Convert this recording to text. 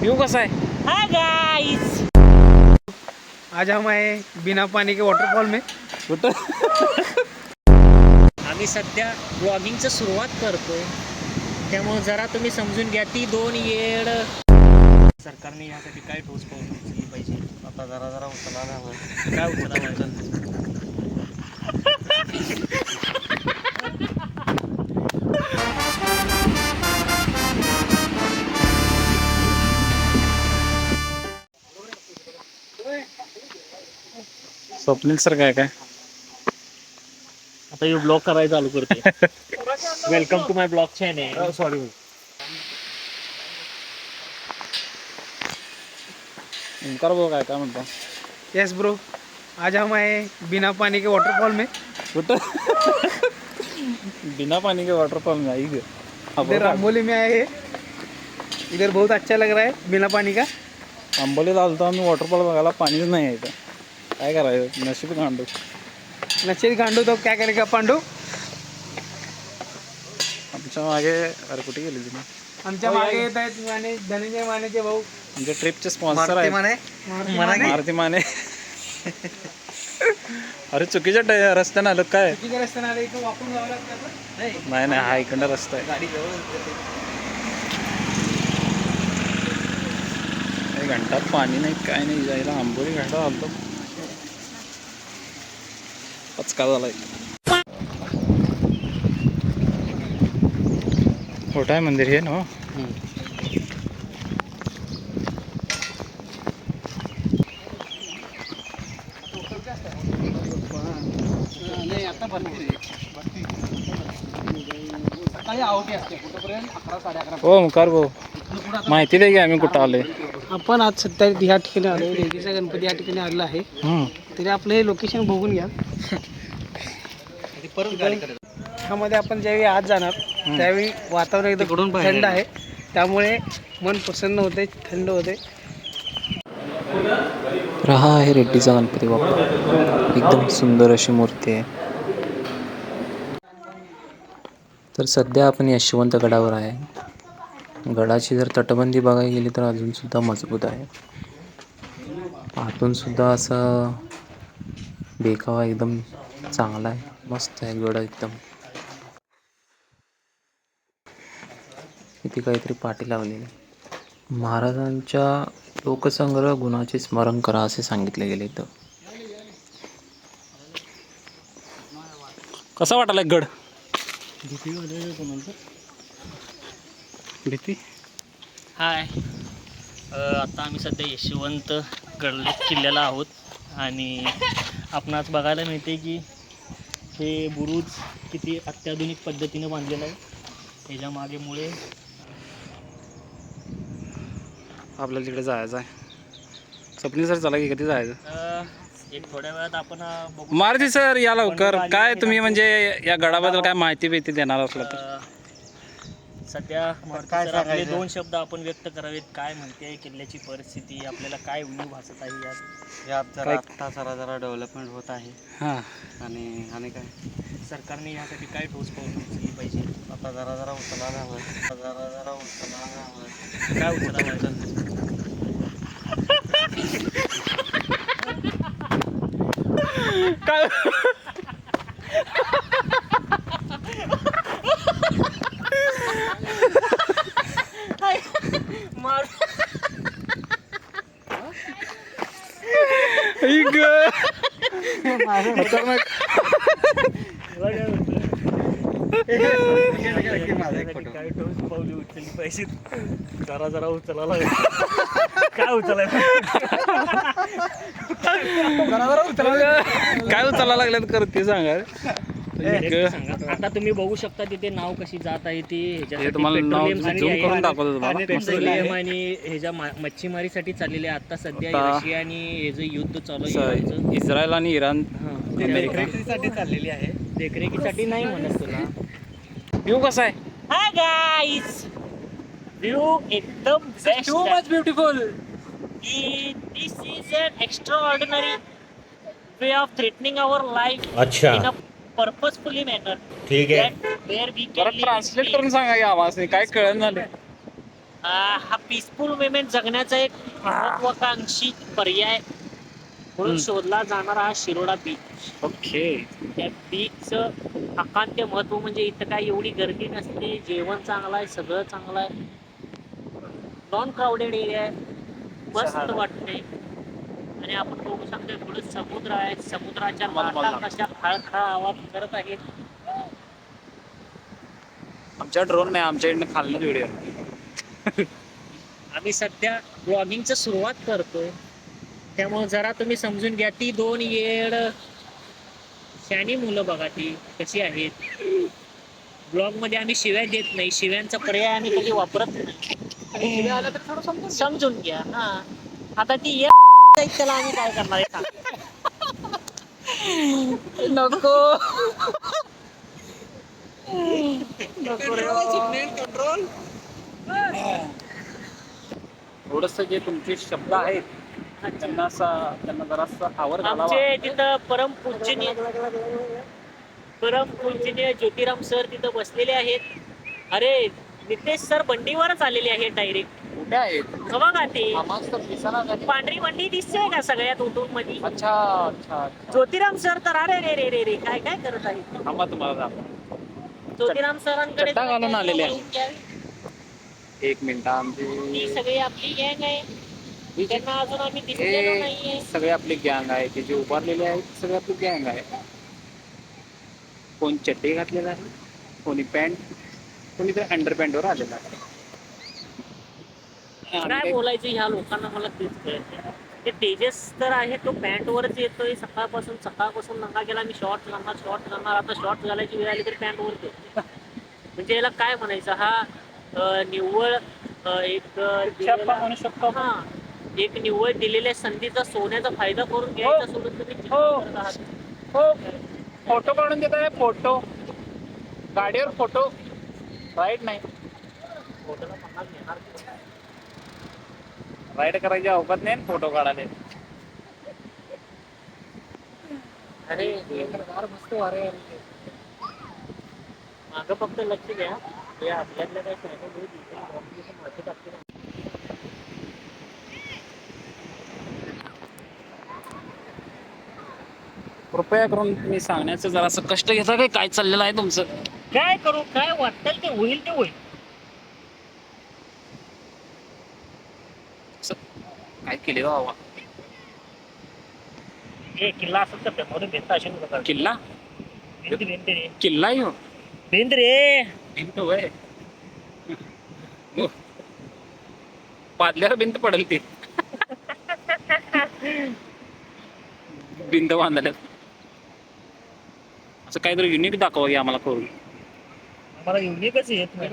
View कैसा है? Hi guys, आज हम आए बिना पानी के वाटरफॉल में। आम्ही सध्या ब्लॉगिंगचं सुरुवात करतोय, त्यामुळे जरा तुम्ही समजून घ्या. ती दोन येड सरकारने यासाठी काय ठोस पाऊल उचलली पाहिजे. आता जरा जरा उचलायला हवं. काय उचलावं? स्वप्नील सर काय काय आता हे ब्लॉग करायला चालू करते. Welcome to my blog channel. Sorry Omkar भाऊ काय काय म्हणतो? यस ब्रो, आज हम आए बिना पानी के वाटरफॉल में। बिना पानी के वाटरफॉल में आई गए. इधर रामोली में आए हैं। इधर बहुत अच्छा लग रहा है बिना पानी का। आंबोलीला आलतो आम्ही वॉटरफॉल बघायला, पाणीच नाही आहे इथं. काय करायचं, नशीब गांडू. नशेल गांडू तो क्या करेगा पांडू. आमच्या मागे अरे कुठे गेली तुम्ही? आमच्या मागे येत आहेत माने, धनंजय मानेचे भाऊ. आमच्या ट्रिपचे स्पॉन्सर आहे मारुती माने. अरे चुकीच्या रस्त्याने आलो काय? चुकीच्या रस्त्याने आले, इथं वापरून जावं लागतं. नाही नाही, हा इकडं रस्ता आहे. गाडी जवळ घंटात पाणी नाही काय नाही, जायला आंबोली घंटा आलतो. पचका झालाय. मोठं आहे मंदिर हे ना. नाही आता भरती सकाळी आवटी असते कुठपर्यंत 11 11:30. हो ओंकार भाऊ, माहिती दे की आम्ही कुठं आलोय. आपण आज सध्या ह्या ठिकाणी आलो, रेगीचा गणपती या ठिकाणी आलेला आहे. तरी आपलं हे लोकेशन बघून घ्या. ह्यामध्ये आपण ज्यावेळी आज जाणार त्यावेळी वातावरण एकदम थंड आहे, त्यामुळे मन प्रसन्न होते, थंड होते. हा आहे रेड्डीचा गणपती बाप्पा. एकदम सुंदर अशी मूर्ती आहे. तर सध्या आपण यशवंत गडावर आहे. गडाची जर तटबंदी बघायला गेली तर अजूनसुद्धा मजबूत आहे. आतून सुद्धा असं देखावा एकदम चांगला आहे, मस्त आहे गड एकदम. इथे काहीतरी पाटी लावलेली. महाराजांच्या लोकसंग्रह गुणाचे स्मरण करा असे सांगितले गेले. इथं कसा वाटायला गड? भीती. हाय, आता आम्ही सध्या यशवंत गड किल्ल्याला आहोत आणि आपण आज बघायला मिळते की हे बुरुज किती अत्याधुनिक पद्धतीने बांधलेलं आहे. त्याच्या मागेमुळे आपल्याला तिकडे जायचं आहे. स्वप्नील सर चला की कधी जायचं? एक थोड्या वेळात आपण बघू. मारुती सर या लवकर. काय तुम्ही म्हणजे या गडाबद्दल काय माहिती बिती देणार असलं तर? सध्या काय सर आपले सांगायचं? 2 शब्द आपण व्यक्त करावेत. काय म्हणते किल्ल्याची परिस्थिती, आपल्याला काय व्ह्यू भासत आहे यात काय? आता जरा डेव्हलपमेंट होत आहे. हां, आणि काय सरकारने यासाठी काय ठोस पाऊल उचलली पाहिजे. आता जरा जरा उचलायला हवं. काय उचलावं? काय काय ठोस पावले उचलली पाहिजे. जरा उचलायला काय उचलायला काय उचलायला लागल्यात कर ते सांगा. आता तुम्ही बघू शकता तिथे नाव कशी जात आहे ती. हे तुम्हाला नाव झूम करून दाखवतो तुम्हाला. पेट्रोलियम आणि ह्याच्या मच्छीमारीसाठी चाललेले आता सध्या आता रशिया आणि हे जे युद्ध चालू आहे इस्रायल आणि इराण देखरेखीसाठी चाललेली आहे. देखरेखीसाठी नाही म्हणत तुला. व्यू कसा आहे? हाय गाइस, व्यू एकदम best. Too much beautiful. This is an extraordinary way of threatening our life in a purposefully manner. ठीक आहे. वेअर वी जरा कॅन ट्रान्सलेट करून सांगा की आवाज काय कळलं झालं. हा पीसफुल मुवमेंट जगण्याचा एक महत्वाकांक्षी पर्याय म्हणून शोधला जाणारा हा शिरोडा बीच. ओके. त्या बीचचं अकांत्य महत्व म्हणजे इथं काय एवढी गर्दी नसते, जेवण चांगलं आहे, सगळं चांगलं आहे, नॉन क्राऊडेड एरिया आहे, मस्त वाटते. आणि आपण बघू शकतो पुढे समुद्र आहे, समुद्राच्या लाटा कशा खळखळ आवाज करत आहेत. आमच्या ड्रोन नाही, आमच्या इकडनं खाल्लं व्हिडिओ. आम्ही सध्या ब्लॉगिंगची सुरुवात करतोय, त्यामुळे जरा तुम्ही समजून घ्या. ती 2 येड शहाणी मुलं बघा ती कशी आहेत. ब्लॉग मध्ये आम्ही शिव्या देत नाही, शिव्यांचा पर्याय आम्ही कधी वापरत नाही. समजून घ्या. हा आता ती येड त्याला आम्ही काय करणार आहे सांग. नको. थोडस जे तुमचे शब्द आहेत त्यांना जरासा आवर घालावा. आमचे तिथं परमपूजनीय ज्योतिराम सर तिथं बसलेले आहेत. अरे नितेश सर बंडीवरच आलेले आहेत डायरेक्ट. कुठे आहेत? बघा ते आम्हाला तर दिसाना झाली. पांढरी बंडी दिसते का सगळ्यात उठून मध्ये. अच्छा अच्छा. ज्योतिराम सर तर अरे रे रे रे रे काय काय करत आहेत. थांबा तुम्हाला दाखव. ज्योतिराम सरांकडे चड्डा घालून आलेले आहे. घ्या. एक मिनिट आमची ती सगळी आपली गँग आहे, त्यांना अजून आम्ही दिसलेलो नाहीये. सगळे आपली गँग आहे, ते जे उभारलेले आहेत सगळे आपली गँग आहे. कोण चड्डी घातलेला आहे, कोणी पॅन्ट, कोणी तर अंडर पॅन्टवर आलेला आहे. काय बोलायचं ह्या लोकांना मला तेच कळत नाही. ते तेजस तर आहे तो पॅन्ट वरच येतोय सकाळपासून नंगा गेला. मी शॉर्ट घालणार आता शॉर्ट घालायची वेळ आली तरी पॅन्ट वर येतो. म्हणजे याला काय म्हणायचं, हा निव्वळ एक म्हणू शकतो. हा एक निव्वळ दिलेल्या संधीचा सोन्याचा फायदा करून घ्यायचा सोडून तुम्ही चिंता करत आहात. हो, फोटो काढून देत आहे. फोटो गाडीवर फोटो राईट नाही, फोटोला 50 घेणार. राईड करायची अवकात नाही, फोटो काढाले. अरे मस्त वारे मागं फक्त लक्ष द्या. या आपल्यातल्या काही माहिती टाकते. कृपया करून तुम्ही सांगण्याचं जरासं कष्ट घेता काय चाललेलं आहे तुमचं. काय करू, काय वाटेल ते होईल ते होईल. काय केले बाबा. हे किल्ला असेल तर मध्ये भिंत असेल बघा. किल्ला भिंत रे किल्ला येऊ भिंत रे भिंत होय. पादल्यावर भिंत पडेल ती. भिंत बांधल्यात असं काहीतरी युनिक दाखवा की आम्हाला करून. आम्हाला युनिकच येत नाही.